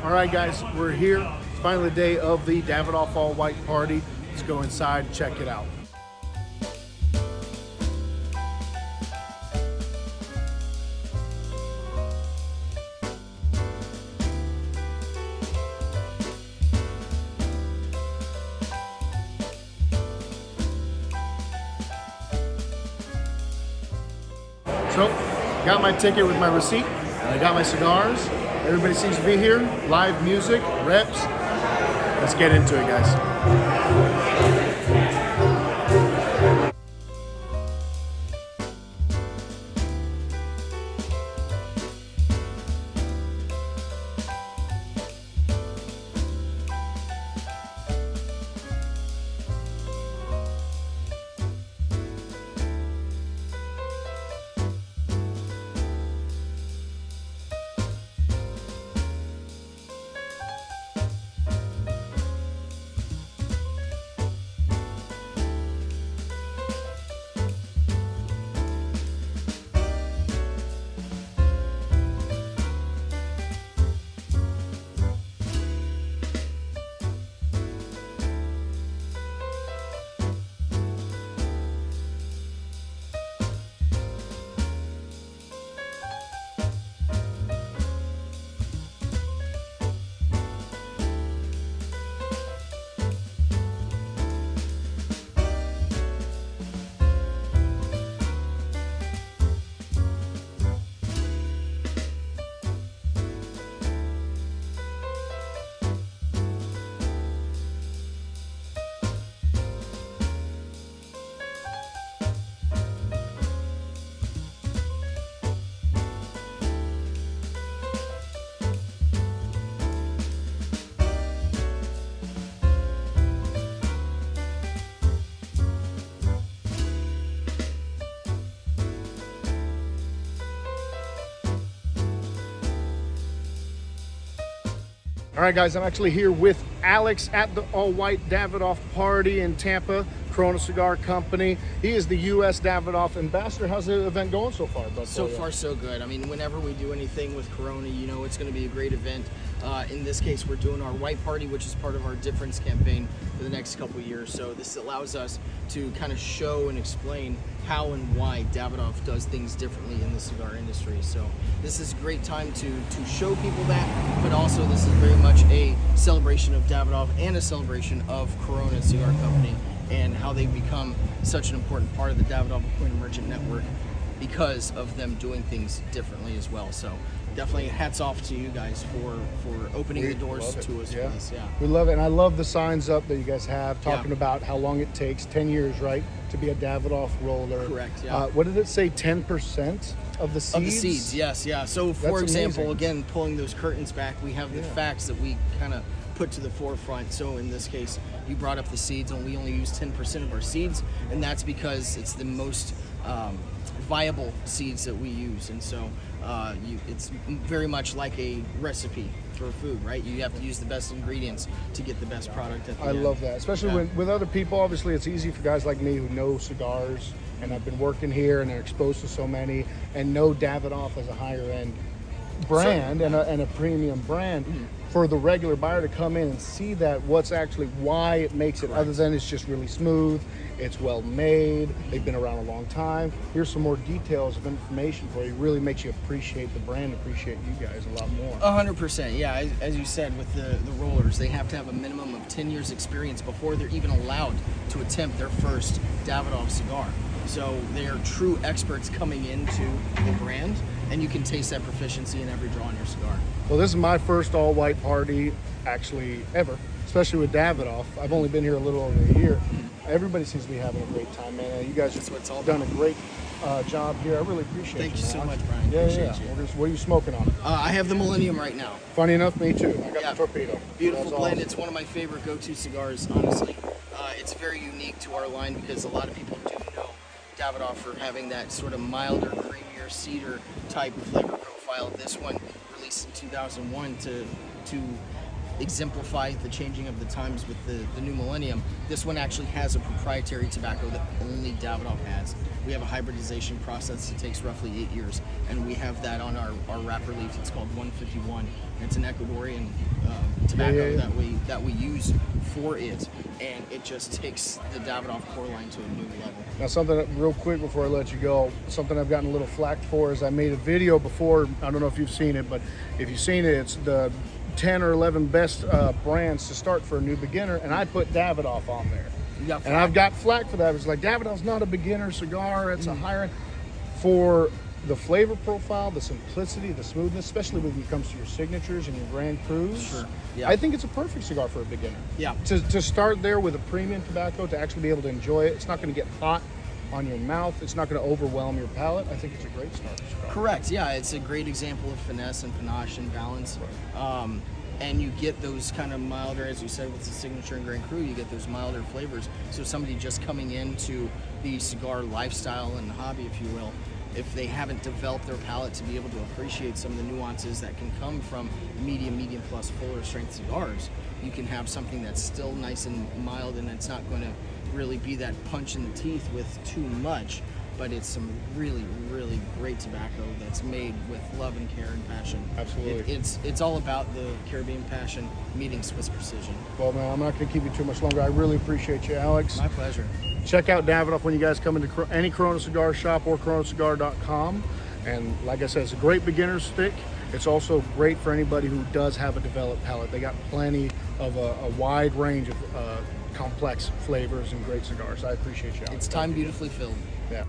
All right, guys, we're here. It's finally the day of the Davidoff All White Party. Let's go inside and check it out. So, got my ticket with my receipt, and I got my cigars. Everybody seems to be here. Live music, reps. Let's get into it, guys. All right, guys, I'm actually here with Alex at the All White Davidoff Party in Tampa, Corona Cigar Company. He is the U.S. Davidoff ambassador. How's the event going so far, bud? So far, so good. I mean, whenever we do anything with Corona, you know it's going to be a great event. In this case, we're doing our White Party, which is part of our Difference campaign for the next couple of years. So this allows us to kind of show and explain how and why Davidoff does things differently in the cigar industry. So this is a great time to show people that, but also this is very much a celebration of Davidoff and a celebration of Corona Cigar Company and how they've become such an important part of the Davidoff Appointed Merchant Network because of them doing things differently as well. So definitely hats off to you guys for opening the doors to us. Yeah. For this. Yeah, we love it, and I love the signs up that you guys have talking about how long it takes, 10 years, right, to be a Davidoff roller. Correct, yeah. What did it say, 10% of the seeds? Of the seeds, yes, yeah. So for That's example, amazing. Again, pulling those curtains back, we have the facts that we kind of put to the forefront. So in this case, you brought up the seeds, and we only use 10% of our seeds, and that's because it's the most viable seeds that we use. And so it's very much like a recipe for food, right? You have to use the best ingredients to get the best product at the end. I love that, especially when, with other people. Obviously, it's easy for guys like me who know cigars, and I've been working here and are exposed to so many, and know Davidoff as a higher end brand and a premium brand. For the regular buyer to come in and see that, what's actually why it makes it, other than it's just really smooth, it's well made, they've been around a long time. Here's some more details of information for you. It really makes you appreciate the brand, appreciate you guys a lot more. 100%, yeah. As you said, with the rollers, they have to have a minimum of 10 years experience before they're even allowed to attempt their first Davidoff cigar. So they are true experts coming into the brand, and you can taste that proficiency in every draw on your cigar. Well, this is my first all-white party, actually, ever, especially with Davidoff. I've only been here a little over a year. Everybody seems to be having a great time, man. You guys have done a great job here. I really appreciate it. Thank you so much, Brian. Yeah. What are you smoking on? I have the Millennium right now. Funny enough, me too. I got the Torpedo. Beautiful That's blend. awesome. It's one of my favorite go-to cigars, honestly. It's very unique to our line because a lot of people do know Davidoff for having that sort of milder, creamier cedar type flavor profile. This one, released in 2001 to exemplify the changing of the times with the new millennium. This one actually has a proprietary tobacco that only Davidoff has. We have a hybridization process that takes roughly 8 years, and we have that on our wrapper leaf. It's called 151. It's an Ecuadorian tobacco Yeah. that we use for it, and it just takes the Davidoff core line to a new level. Now, something real quick before I let you go, something I've gotten a little flack for is I made a video before. I don't know if you've seen it, but if you've seen it, it's the 10 or 11 best brands to start for a new beginner, and I put Davidoff on there. You got And flack. I've got flack for that. It's like, Davidoff's not a beginner cigar, it's a higher end. For the flavor profile, the simplicity, the smoothness, especially when it comes to your signatures and your Grand Crus, Sure. Yeah. I think it's a perfect cigar for a beginner. Yeah. To start there with a premium tobacco, to actually be able to enjoy it, it's not going to get hot on your mouth, it's not going to overwhelm your palate. I think it's a great starter cigar. Correct. Yeah, it's a great example of finesse and panache and balance. And you get those kind of milder, as you said, with the signature and Grand Cru, you get those milder flavors. So somebody just coming into the cigar lifestyle and hobby, if you will, if they haven't developed their palate to be able to appreciate some of the nuances that can come from medium plus fuller strength cigars, you can have something that's still nice and mild, and it's not going to really be that punch in the teeth with too much, but it's some really great tobacco that's made with love and care and passion. Absolutely. It's all about the Caribbean passion meeting Swiss precision. Well, man, I'm not going to keep you too much longer. I really appreciate you, Alex. My pleasure. Check out Davidoff when you guys come into any Corona Cigar shop or coronacigar.com. And like I said, it's a great beginner stick. It's also great for anybody who does have a developed palate. They got plenty of a wide range of complex flavors and great cigars. I appreciate you, Alex. It's time beautifully filled. Yeah.